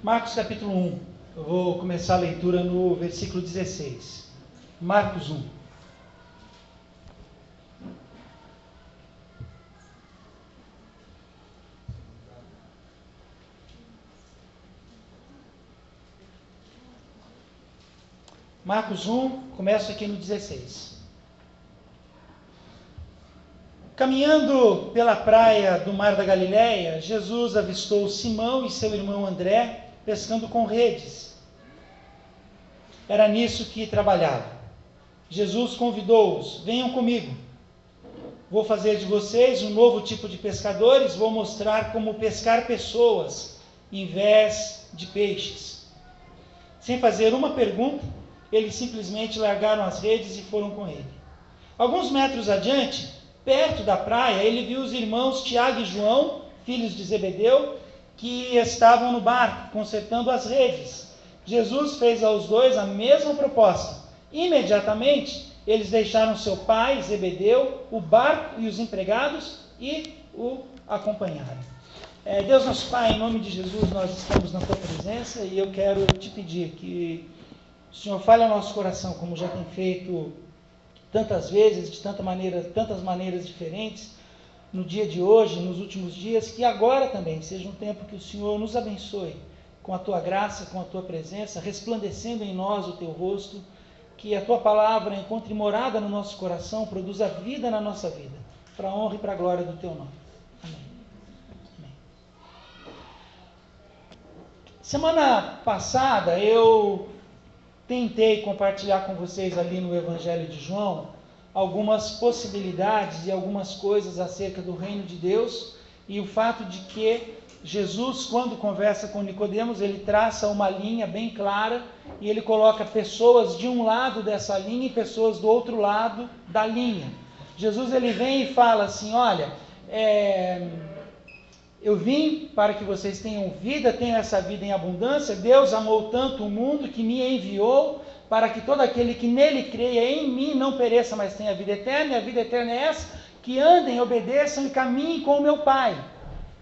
Marcos capítulo 1. Eu vou começar a leitura no versículo 16. Marcos 1. Marcos 1, começo aqui no 16. Caminhando pela praia do Mar da Galileia, Jesus avistou Simão e seu irmão André pescando com redes. Era nisso que trabalhavam. Jesus convidou-os: venham comigo. Vou fazer de vocês um novo tipo de pescadores, vou mostrar como pescar pessoas em vez de peixes. Sem fazer uma pergunta, eles simplesmente largaram as redes e foram com ele. Alguns metros adiante, perto da praia, ele viu os irmãos Tiago e João, filhos de Zebedeu, que estavam no barco, consertando as redes. Jesus fez aos dois a mesma proposta. Imediatamente, eles deixaram seu pai, Zebedeu, o barco e os empregados e o acompanharam. Deus nosso Pai, em nome de Jesus, nós estamos na Tua presença e eu quero te pedir que o Senhor fale ao nosso coração, como já tem feito tantas vezes, de tantas maneiras diferentes, no dia de hoje, nos últimos dias, que agora também seja um tempo que o Senhor nos abençoe com a Tua graça, com a Tua presença, resplandecendo em nós o Teu rosto, que a Tua palavra encontre morada no nosso coração, produza vida na nossa vida, para a honra e para a glória do Teu nome. Amém. Amém. Semana passada eu tentei compartilhar com vocês ali no Evangelho de João algumas possibilidades e algumas coisas acerca do reino de Deus e o fato de que Jesus, quando conversa com Nicodemos, ele traça uma linha bem clara e ele coloca pessoas de um lado dessa linha e pessoas do outro lado da linha. Jesus ele vem e fala assim: olha, eu vim para que vocês tenham vida, tenham essa vida em abundância. Deus amou tanto o mundo que me enviou para que todo aquele que nele creia em mim não pereça, mas tenha vida eterna. E a vida eterna é essa, que andem, obedeçam e caminhem com o meu Pai.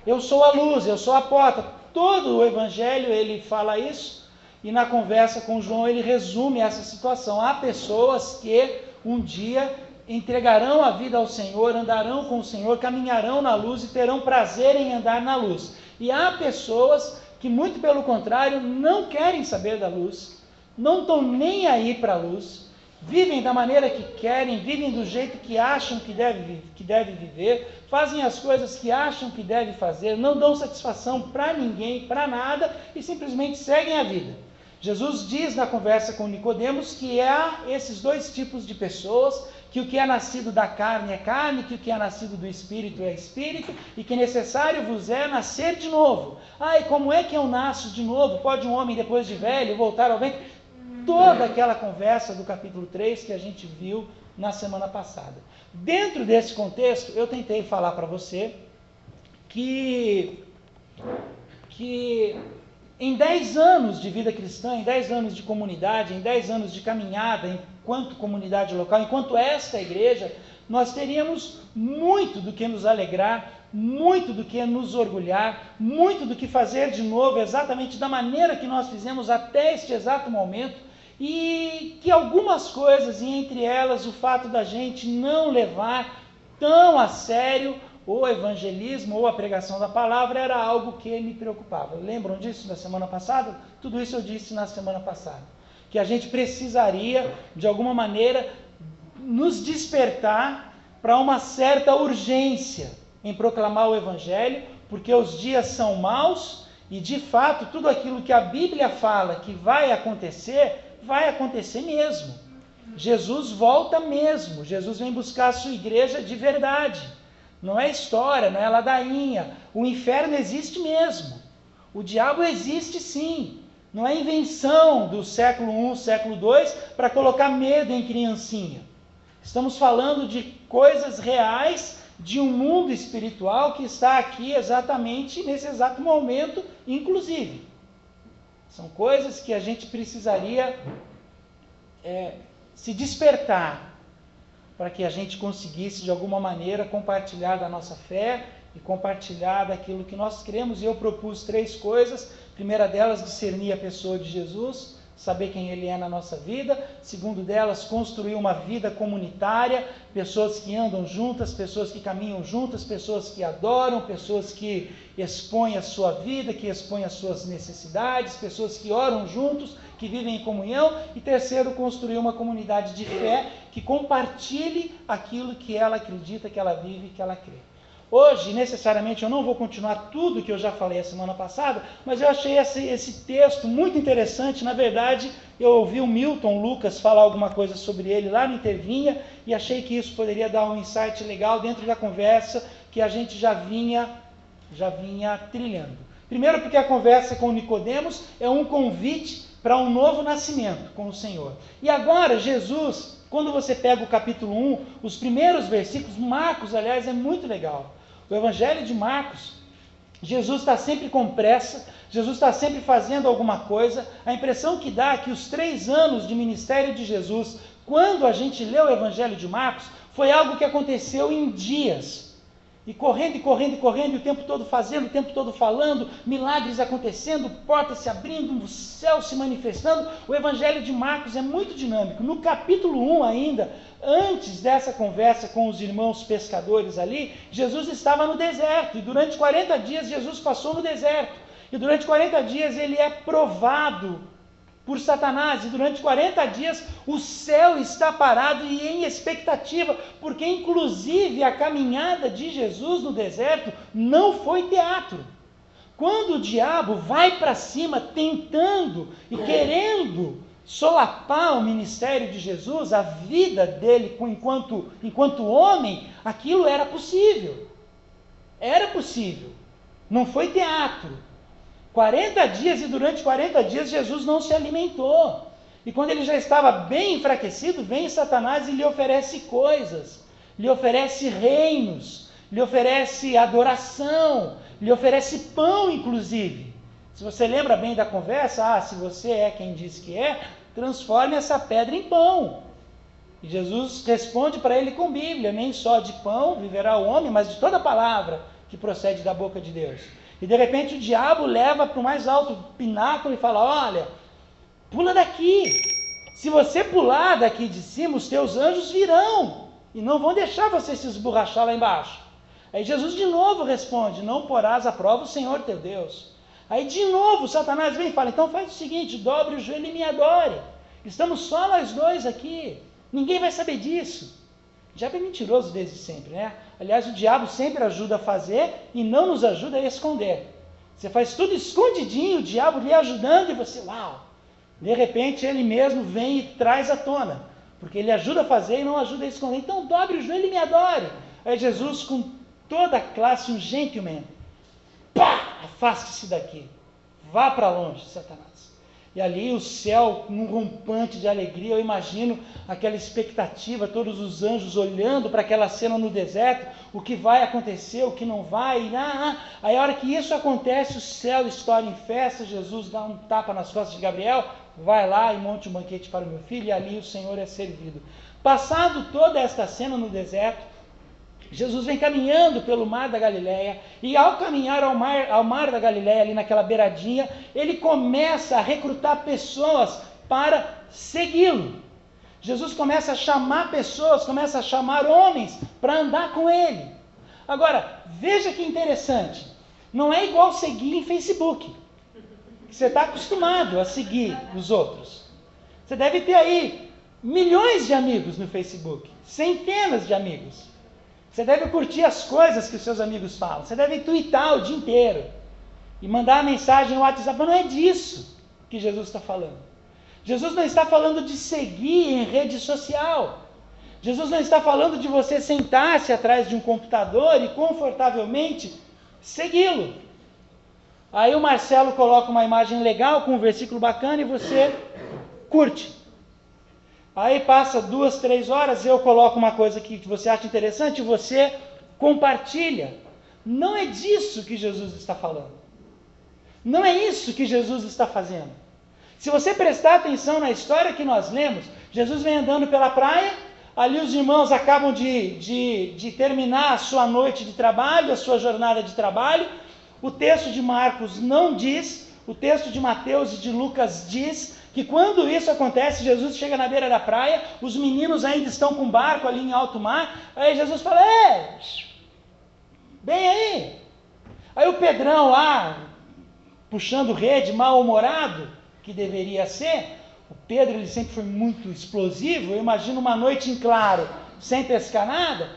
Eu sou a luz, eu sou a porta. Todo o Evangelho ele fala isso, e na conversa com João ele resume essa situação. Há pessoas que um dia entregarão a vida ao Senhor, andarão com o Senhor, caminharão na luz e terão prazer em andar na luz. E há pessoas que, muito pelo contrário, não querem saber da luz, não estão nem aí para a luz, vivem da maneira que querem, vivem do jeito que acham que deve viver, fazem as coisas que acham que deve fazer, não dão satisfação para ninguém, para nada, e simplesmente seguem a vida. Jesus diz na conversa com Nicodemos que há esses dois tipos de pessoas, que o que é nascido da carne é carne, que o que é nascido do Espírito é Espírito, e que necessário vos é nascer de novo. E como é que eu nasço de novo? Pode um homem depois de velho voltar ao ventre? Toda aquela conversa do capítulo 3 que a gente viu na semana passada. Dentro desse contexto, eu tentei falar para você que em 10 anos de vida cristã, em 10 anos de comunidade, em 10 anos de caminhada enquanto comunidade local, enquanto esta igreja, nós teríamos muito do que nos alegrar, muito do que nos orgulhar, muito do que fazer de novo, exatamente da maneira que nós fizemos até este exato momento, e que algumas coisas, e entre elas o fato da gente não levar tão a sério o evangelismo ou a pregação da palavra, era algo que me preocupava. Lembram disso na semana passada? Tudo isso eu disse na semana passada. Que a gente precisaria, de alguma maneira, nos despertar para uma certa urgência em proclamar o evangelho, porque os dias são maus e, de fato, tudo aquilo que a Bíblia fala que vai acontecer mesmo. Jesus volta mesmo. Jesus vem buscar a sua igreja de verdade. Não é história, não é ladainha. O inferno existe mesmo. O diabo existe sim. Não é invenção do século I, século II, para colocar medo em criancinha. Estamos falando de coisas reais, de um mundo espiritual que está aqui exatamente nesse exato momento, inclusive. São coisas que a gente precisaria se despertar para que a gente conseguisse, de alguma maneira, compartilhar da nossa fé e compartilhar daquilo que nós cremos. E eu propus 3 coisas. A primeira delas, discernir a pessoa de Jesus, saber quem Ele é na nossa vida. Segundo delas, construir uma vida comunitária, pessoas que andam juntas, pessoas que caminham juntas, pessoas que adoram, pessoas que expõem a sua vida, que expõem as suas necessidades, pessoas que oram juntos, que vivem em comunhão. E terceiro, construir uma comunidade de fé que compartilhe aquilo que ela acredita, que ela vive, que ela crê. Hoje, necessariamente, eu não vou continuar tudo que eu já falei a semana passada, mas eu achei esse texto muito interessante. Na verdade, eu ouvi o Milton Lucas falar alguma coisa sobre ele lá no Intervinha, e achei que isso poderia dar um insight legal dentro da conversa que a gente já vinha trilhando. Primeiro, porque a conversa com Nicodemos é um convite para um novo nascimento com o Senhor. E agora, Jesus, quando você pega o capítulo 1, os primeiros versículos, Marcos, aliás, é muito legal. O Evangelho de Marcos, Jesus está sempre com pressa, Jesus está sempre fazendo alguma coisa. A impressão que dá é que os 3 anos de ministério de Jesus, quando a gente lê o Evangelho de Marcos, foi algo que aconteceu em dias. E correndo, e o tempo todo fazendo, o tempo todo falando, milagres acontecendo, portas se abrindo, o céu se manifestando. O Evangelho de Marcos é muito dinâmico. No capítulo 1 ainda, antes dessa conversa com os irmãos pescadores ali, Jesus estava no deserto, e durante 40 dias Jesus passou no deserto. E durante 40 dias ele é provado por Satanás, e durante 40 dias o céu está parado e em expectativa, porque inclusive a caminhada de Jesus no deserto não foi teatro. Quando o diabo vai para cima tentando e querendo solapar o ministério de Jesus, a vida dele enquanto homem, aquilo era possível. Era possível. Não foi teatro. 40 dias, e durante 40 dias Jesus não se alimentou. E quando ele já estava bem enfraquecido, vem Satanás e lhe oferece coisas, lhe oferece reinos, lhe oferece adoração, lhe oferece pão, inclusive. Se você lembra bem da conversa, se você é quem diz que é, transforme essa pedra em pão. E Jesus responde para ele com Bíblia: nem só de pão viverá o homem, mas de toda palavra que procede da boca de Deus. E de repente o diabo leva para o mais alto pináculo e fala: olha, pula daqui. Se você pular daqui de cima, os teus anjos virão e não vão deixar você se esborrachar lá embaixo. Aí Jesus de novo responde: não porás à prova o Senhor teu Deus. Aí de novo Satanás vem e fala: então faz o seguinte, dobre o joelho e me adore. Estamos só nós dois aqui, ninguém vai saber disso. O diabo é mentiroso desde sempre, né? Aliás, o diabo sempre ajuda a fazer e não nos ajuda a esconder. Você faz tudo escondidinho, o diabo lhe ajudando, e você, uau! De repente ele mesmo vem e traz à tona, porque ele ajuda a fazer e não ajuda a esconder. Então dobre o joelho e me adore. Aí Jesus, com toda a classe, um gentleman, pá! Afaste-se daqui, vá para longe, Satanás. E ali o céu, num rompante de alegria, eu imagino aquela expectativa, todos os anjos olhando para aquela cena no deserto, o que vai acontecer, o que não vai. Aí a hora que isso acontece, o céu estoura em festa, Jesus dá um tapa nas costas de Gabriel, vai lá e monte um banquete para o meu filho, e ali o Senhor é servido. Passado toda esta cena no deserto, Jesus vem caminhando pelo mar da Galileia, e ao caminhar ao mar da Galileia, ali naquela beiradinha, ele começa a recrutar pessoas para segui-lo. Jesus começa a chamar pessoas, começa a chamar homens para andar com ele. Agora, veja que interessante, não é igual seguir em Facebook, que você está acostumado a seguir os outros. Você deve ter aí milhões de amigos no Facebook, centenas de amigos. Você deve curtir as coisas que os seus amigos falam. Você deve twittar o dia inteiro e mandar mensagem no WhatsApp. Mas não é disso que Jesus está falando. Jesus não está falando de seguir em rede social. Jesus não está falando de você sentar-se atrás de um computador e confortavelmente segui-lo. Aí o Marcelo coloca uma imagem legal com um versículo bacana e você curte. Aí passa 2, 3 horas, eu coloco uma coisa que você acha interessante, você compartilha. Não é disso que Jesus está falando. Não é isso que Jesus está fazendo. Se você prestar atenção na história que nós lemos, Jesus vem andando pela praia, Ali os irmãos acabam de terminar a sua noite de trabalho, a sua jornada de trabalho. O texto de Marcos não diz, o texto de Mateus e de Lucas diz que quando isso acontece, Jesus chega na beira da praia, os meninos ainda estão com o barco ali em alto mar, aí Jesus fala, bem aí. Aí o Pedrão lá, puxando rede, mal-humorado, que deveria ser, o Pedro ele sempre foi muito explosivo, eu imagino uma noite em claro, sem pescar nada,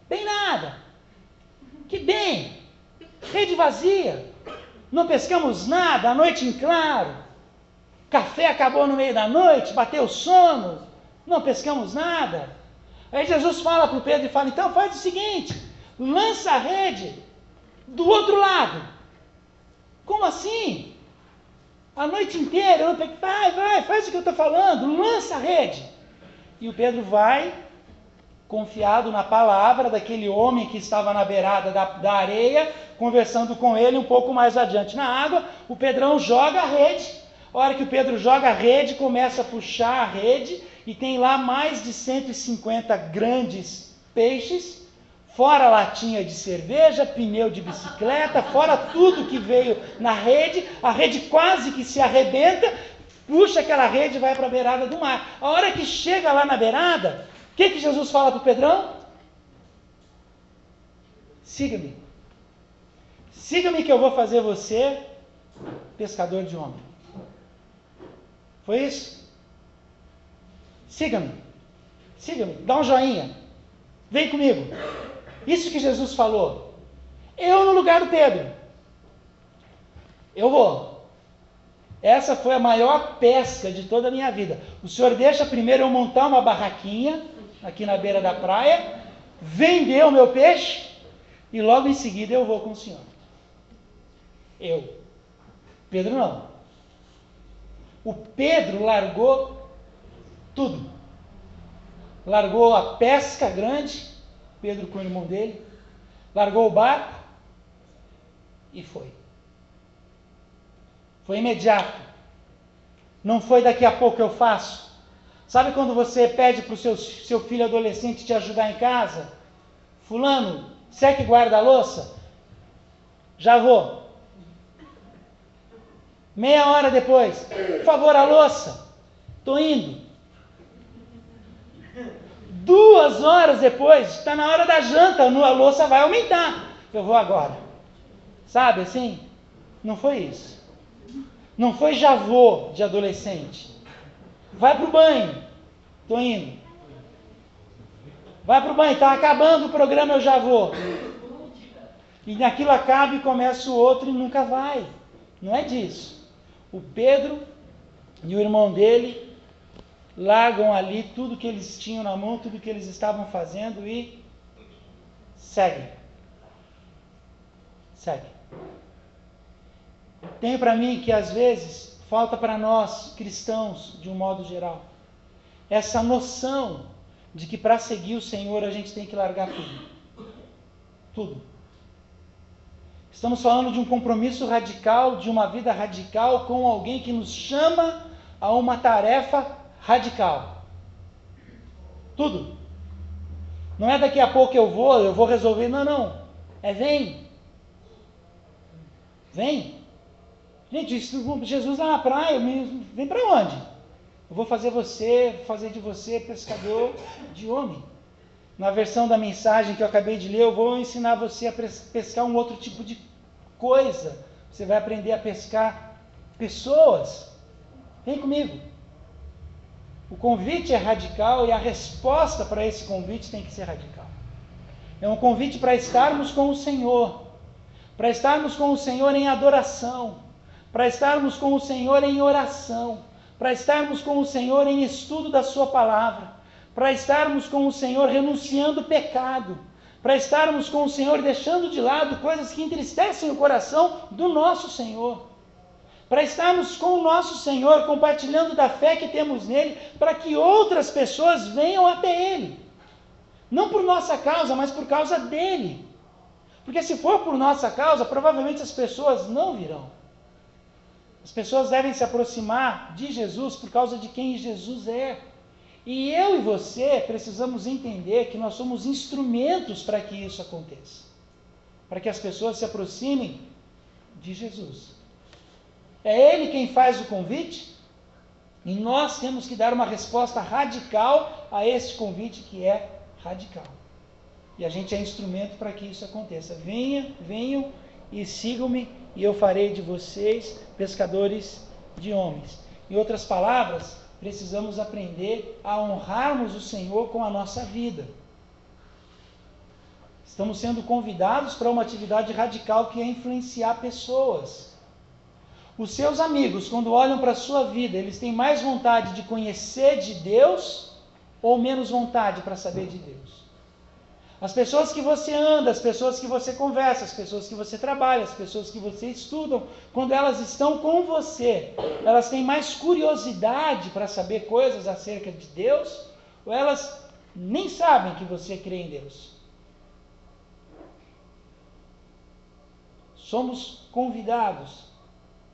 bem nada, que bem, rede vazia, não pescamos nada, a noite em claro, café acabou no meio da noite, bateu sono, não pescamos nada. Aí Jesus fala para o Pedro e fala, então faz o seguinte, lança a rede do outro lado. Como assim? A noite inteira, faz o que eu estou falando, lança a rede. E o Pedro vai, confiado na palavra daquele homem que estava na beirada da areia, conversando com ele um pouco mais adiante na água, o Pedrão joga a rede. A hora que o Pedro joga a rede, começa a puxar a rede, e tem lá mais de 150 grandes peixes, fora latinha de cerveja, pneu de bicicleta, fora tudo que veio na rede, a rede quase que se arrebenta, puxa aquela rede e vai para a beirada do mar. A hora que chega lá na beirada, o que Jesus fala para o Pedrão? Siga-me. Siga-me que eu vou fazer você pescador de homem. Foi isso? Siga-me. Siga-me. Dá um joinha. Vem comigo. Isso que Jesus falou. Eu no lugar do Pedro. Eu vou. Essa foi a maior pesca de toda a minha vida. O Senhor deixa primeiro eu montar uma barraquinha aqui na beira da praia, vender o meu peixe e logo em seguida eu vou com o Senhor. Eu. Pedro não. O Pedro largou tudo. Largou a pesca grande, Pedro com o irmão dele, largou o barco e foi. Foi imediato. Não foi daqui a pouco eu faço. Sabe quando você pede para o seu filho adolescente te ajudar em casa? Fulano, você é que guarda a louça? Já vou. Meia hora depois, por favor, a louça. Estou indo. 2 horas depois, está na hora da janta, a louça vai aumentar. Eu vou agora. Sabe assim? Não foi isso. Não foi já vou de adolescente. Vai para o banho. Estou indo. Vai para o banho, está acabando o programa, eu já vou. E naquilo acaba e começa o outro e nunca vai. Não é disso. O Pedro e o irmão dele largam ali tudo que eles tinham na mão, tudo que eles estavam fazendo e seguem. Seguem. Tenho para mim que às vezes falta para nós, cristãos, de um modo geral, essa noção de que para seguir o Senhor a gente tem que largar tudo. Tudo. Estamos falando de um compromisso radical, de uma vida radical com alguém que nos chama a uma tarefa radical. Tudo. Não é daqui a pouco eu vou resolver. Não. É vem. Vem. Gente, Jesus lá na praia, vem para onde? Eu vou fazer de você pescador de homem. Na versão da mensagem que eu acabei de ler, eu vou ensinar você a pescar um outro tipo de coisa. Você vai aprender a pescar pessoas. Vem comigo. O convite é radical e a resposta para esse convite tem que ser radical. É um convite para estarmos com o Senhor. Para estarmos com o Senhor em adoração. Para estarmos com o Senhor em oração. Para estarmos com o Senhor em estudo da sua palavra. Para estarmos com o Senhor renunciando o pecado. Para estarmos com o Senhor deixando de lado coisas que entristecem o coração do nosso Senhor. Para estarmos com o nosso Senhor, compartilhando da fé que temos nele, para que outras pessoas venham até ele. Não por nossa causa, mas por causa dele. Porque se for por nossa causa, provavelmente as pessoas não virão. As pessoas devem se aproximar de Jesus por causa de quem Jesus é. E eu e você precisamos entender que nós somos instrumentos para que isso aconteça. Para que as pessoas se aproximem de Jesus. É Ele quem faz o convite e nós temos que dar uma resposta radical a esse convite que é radical. E a gente é instrumento para que isso aconteça. Venham e sigam-me e eu farei de vocês pescadores de homens. Em outras palavras, precisamos aprender a honrarmos o Senhor com a nossa vida. Estamos sendo convidados para uma atividade radical que é influenciar pessoas. Os seus amigos, quando olham para a sua vida, eles têm mais vontade de conhecer de Deus ou menos vontade para saber de Deus? As pessoas que você anda, as pessoas que você conversa, as pessoas que você trabalha, as pessoas que você estudam, quando elas estão com você, elas têm mais curiosidade para saber coisas acerca de Deus ou elas nem sabem que você crê em Deus? Somos convidados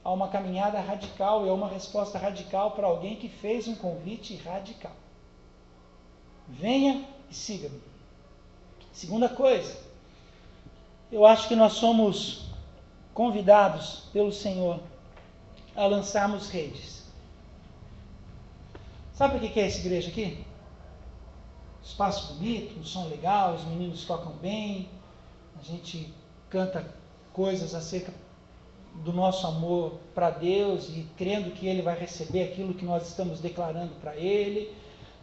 a uma caminhada radical e a uma resposta radical para alguém que fez um convite radical. Venha e siga-me. Segunda coisa, eu acho que nós somos convidados pelo Senhor a lançarmos redes. Sabe o que é essa igreja aqui? Espaço bonito, um som legal, os meninos tocam bem, a gente canta coisas acerca do nosso amor para Deus e crendo que Ele vai receber aquilo que nós estamos declarando para Ele.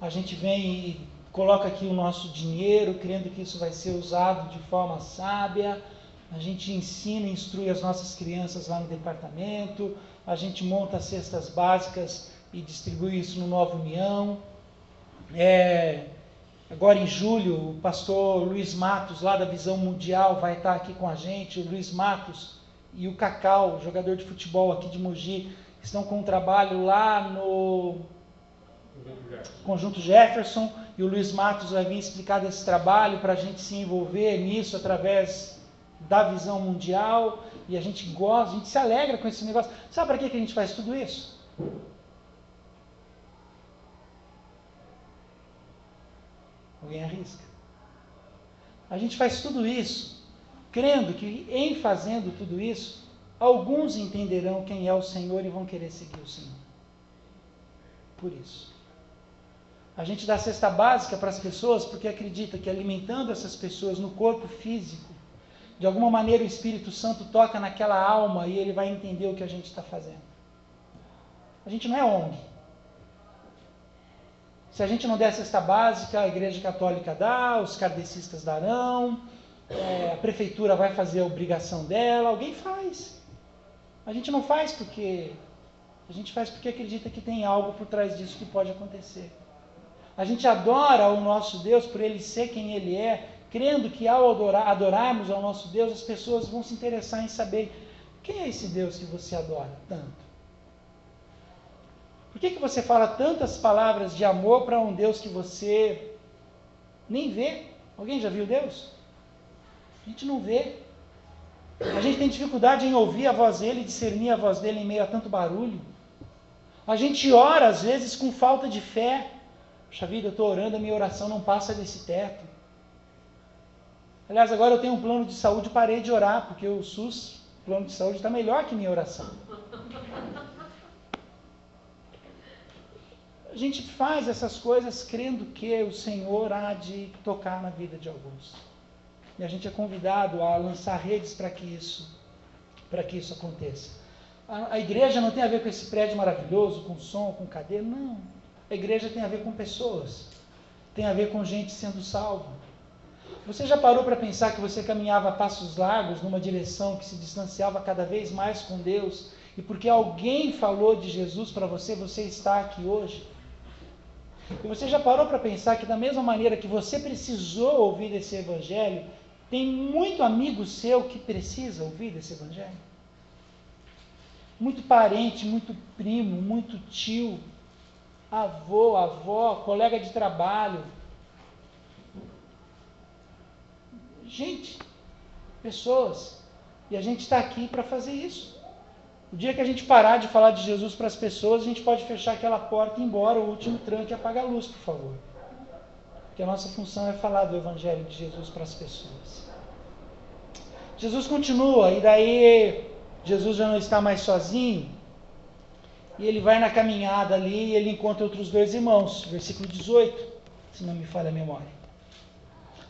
A gente vem e coloca aqui o nosso dinheiro, crendo que isso vai ser usado de forma sábia. A gente ensina e instrui as nossas crianças lá no departamento. A gente monta as cestas básicas e distribui isso no Nova União. Agora em julho, o pastor Luiz Matos, lá da Visão Mundial, vai estar aqui com a gente. O Luiz Matos e o Cacau, jogador de futebol aqui de Mogi, estão com um trabalho lá no Conjunto Jefferson, e o Luiz Matos vai vir explicar desse trabalho para a gente se envolver nisso através da Visão Mundial, e a gente gosta, a gente se alegra com esse negócio. Sabe para que a gente faz tudo isso? Alguém arrisca? A gente faz tudo isso crendo que em fazendo tudo isso, alguns entenderão quem é o Senhor e vão querer seguir o Senhor. Por isso. A gente dá cesta básica para as pessoas porque acredita que alimentando essas pessoas no corpo físico, de alguma maneira o Espírito Santo toca naquela alma e ele vai entender o que a gente está fazendo. A gente não é ONG. Se a gente não der cesta básica, a Igreja Católica dá, os kardecistas darão, a prefeitura vai fazer a obrigação dela, alguém faz. A gente não faz porque... A gente faz porque acredita que tem algo por trás disso que pode acontecer. A gente adora o nosso Deus por Ele ser quem Ele é, crendo que ao adorarmos ao nosso Deus, as pessoas vão se interessar em saber quem é esse Deus que você adora tanto. Por que você fala tantas palavras de amor para um Deus que você nem vê? Alguém já viu Deus? A gente não vê. A gente tem dificuldade em ouvir a voz dele, discernir a voz dele em meio a tanto barulho. A gente ora às vezes com falta de fé. Puxa vida, eu estou orando, a minha oração não passa desse teto. Aliás, agora eu tenho um plano de saúde, parei de orar, porque o SUS, o plano de saúde, está melhor que minha oração. A gente faz essas coisas crendo que o Senhor há de tocar na vida de alguns. E a gente é convidado a lançar redes para que isso aconteça. A igreja não tem a ver com esse prédio maravilhoso, com som, com cadeira, não. A igreja tem a ver com pessoas, tem a ver com gente sendo salva. Você já parou para pensar que você caminhava a passos largos numa direção que se distanciava cada vez mais com Deus, e porque alguém falou de Jesus para você, você está aqui hoje? E você já parou para pensar que da mesma maneira que você precisou ouvir desse evangelho, tem muito amigo seu que precisa ouvir desse evangelho? Muito parente, muito primo, muito tio, avô, avó, colega de trabalho. Gente, pessoas. E a gente está aqui para fazer isso. O dia que a gente parar de falar de Jesus para as pessoas, a gente pode fechar aquela porta e ir embora, o último tranque e apagar a luz, por favor. Porque a nossa função é falar do Evangelho de Jesus para as pessoas. Jesus continua, e daí Jesus já não está mais sozinho, e ele vai na caminhada ali, e ele encontra outros 2 irmãos, versículo 18, se não me falha a memória.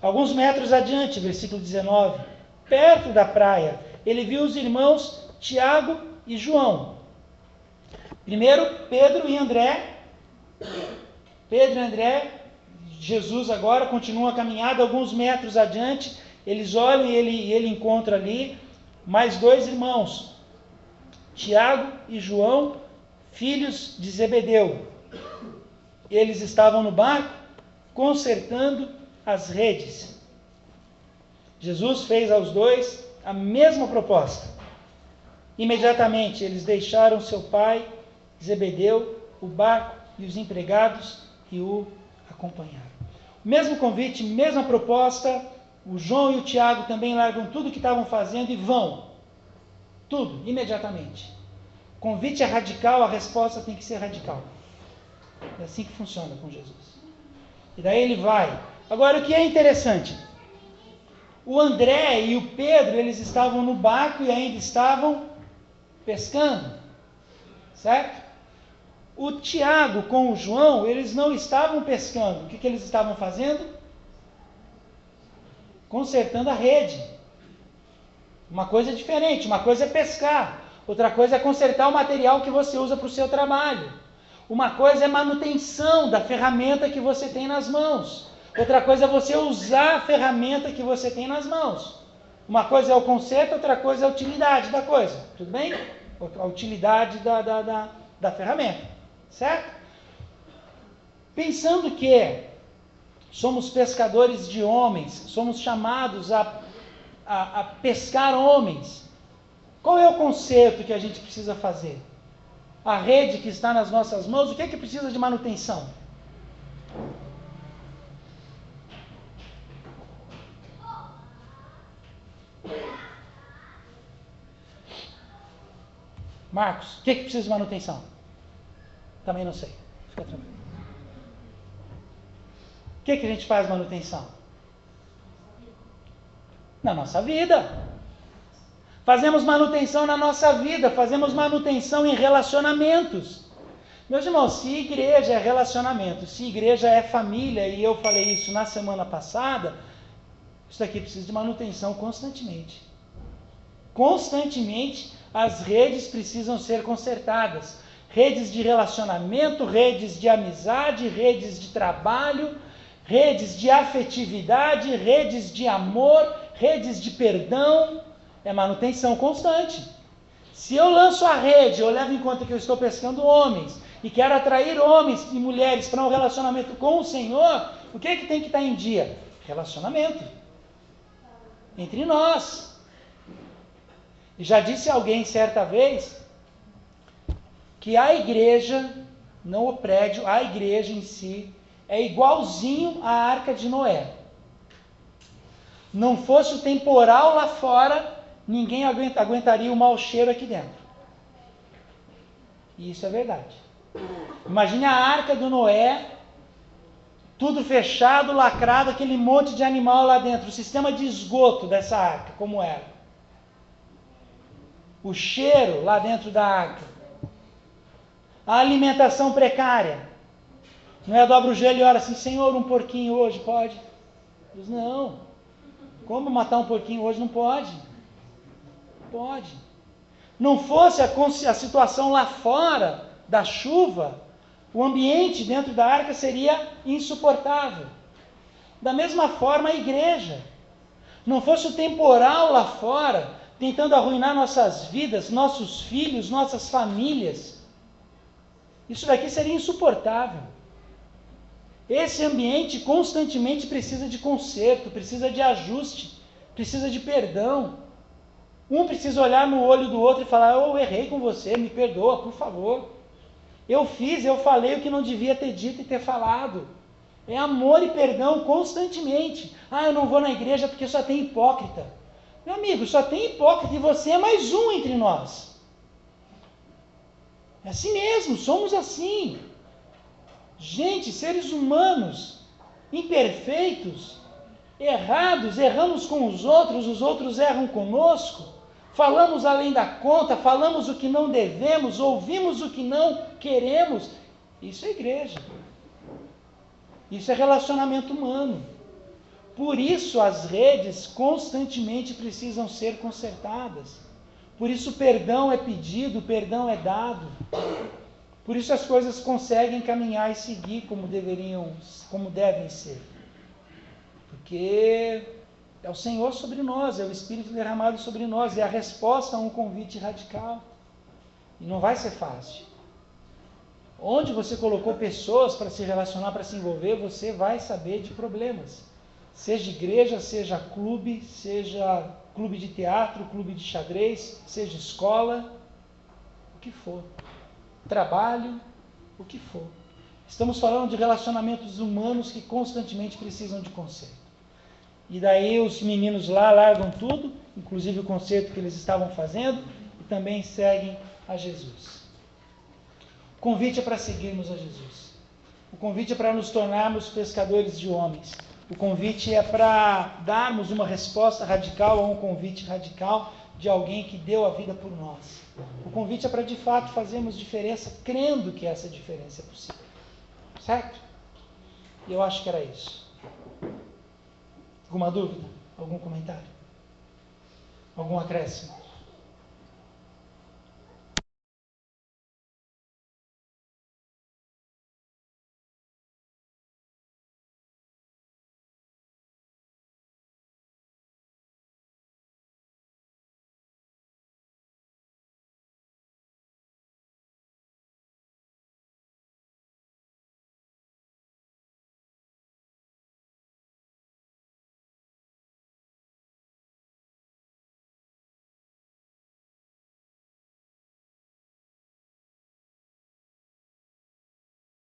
Alguns metros adiante, versículo 19, perto da praia, ele viu os irmãos Tiago e João. Primeiro, Pedro e André. Pedro e André, Jesus agora continua a caminhada, alguns metros adiante, eles olham e ele encontra ali mais 2 irmãos, Tiago e João, filhos de Zebedeu. Eles estavam no barco consertando as redes. Jesus fez aos 2 a mesma proposta. Imediatamente eles deixaram seu pai, Zebedeu, o barco e os empregados e o acompanharam. Mesmo convite, mesma proposta, o João e o Tiago também largam tudo o que estavam fazendo e vão. Tudo, imediatamente. O convite é radical, a resposta tem que ser radical. É assim que funciona com Jesus. E daí ele vai. Agora, o que é interessante? O André e o Pedro, eles estavam no barco e ainda estavam pescando. Certo? O Tiago com o João, eles não estavam pescando. O que eles estavam fazendo? Consertando a rede. Uma coisa é diferente. Uma coisa é pescar. Outra coisa é consertar o material que você usa para o seu trabalho. Uma coisa é manutenção da ferramenta que você tem nas mãos. Outra coisa é você usar a ferramenta que você tem nas mãos. Uma coisa é o conserto, outra coisa é a utilidade da coisa. Tudo bem? A utilidade da ferramenta. Certo? Pensando que somos pescadores de homens, somos chamados a pescar homens, qual é o conserto que a gente precisa fazer? A rede que está nas nossas mãos, o que é que precisa de manutenção? Marcos, o que é que precisa de manutenção? Também não sei. Fica tranquilo. O que é que a gente faz manutenção? Na nossa vida. Fazemos manutenção na nossa vida, fazemos manutenção em relacionamentos. Meus irmãos, se igreja é relacionamento, se igreja é família, e eu falei isso na semana passada, isso daqui precisa de manutenção constantemente. Constantemente as redes precisam ser consertadas. Redes de relacionamento, redes de amizade, redes de trabalho, redes de afetividade, redes de amor, redes de perdão. É manutenção constante. Se eu lanço a rede, eu levo em conta que eu estou pescando homens e quero atrair homens e mulheres para um relacionamento com o Senhor, o que é que tem que estar em dia? Relacionamento. Entre nós. E já disse alguém certa vez que a igreja, não o prédio, a igreja em si, é igualzinho à Arca de Noé. Não fosse o temporal lá fora, ninguém aguentaria o mau cheiro aqui dentro. E isso é verdade. Imagine a Arca do Noé, tudo fechado, lacrado, aquele monte de animal lá dentro, o sistema de esgoto dessa arca, como era. O cheiro lá dentro da arca. A alimentação precária. Noé dobra o joelho e ora assim, Senhor, um porquinho hoje, pode? Diz, não. Como matar um porquinho hoje? Não pode. Pode. Não fosse a situação lá fora da chuva, o ambiente dentro da arca seria insuportável. Da mesma forma a igreja. Não fosse o temporal lá fora, tentando arruinar nossas vidas, nossos filhos, nossas famílias, isso daqui seria insuportável. Esse ambiente constantemente precisa de conserto, precisa de ajuste, precisa de perdão. Um precisa olhar no olho do outro e falar, eu errei com você, me perdoa, por favor. Eu falei o que não devia ter dito e ter falado. É amor e perdão constantemente. Eu não vou na igreja porque só tem hipócrita. Meu amigo, só tem hipócrita e você é mais um entre nós. É assim mesmo, somos assim. Gente, seres humanos, imperfeitos, errados, erramos com os outros erram conosco, falamos além da conta, falamos o que não devemos, ouvimos o que não queremos. Isso é igreja. Isso é relacionamento humano. Por isso as redes constantemente precisam ser consertadas. Por isso o perdão é pedido, o perdão é dado. Por isso as coisas conseguem caminhar e seguir como devem ser. Porque é o Senhor sobre nós, é o Espírito derramado sobre nós, é a resposta a um convite radical. E não vai ser fácil. Onde você colocou pessoas para se relacionar, para se envolver, você vai saber de problemas. Seja igreja, seja clube de teatro, clube de xadrez, seja escola, o que for. Trabalho, o que for. Estamos falando de relacionamentos humanos que constantemente precisam de conserto. E daí os meninos lá largam tudo, inclusive o conserto que eles estavam fazendo, e também seguem a Jesus. O convite é para seguirmos a Jesus. O convite é para nos tornarmos pescadores de homens. O convite é para darmos uma resposta radical a um convite radical de alguém que deu a vida por nós. O convite é para de fato fazermos diferença, crendo que essa diferença é possível. Certo? E eu acho que era isso. Alguma dúvida? Algum comentário? Algum acréscimo?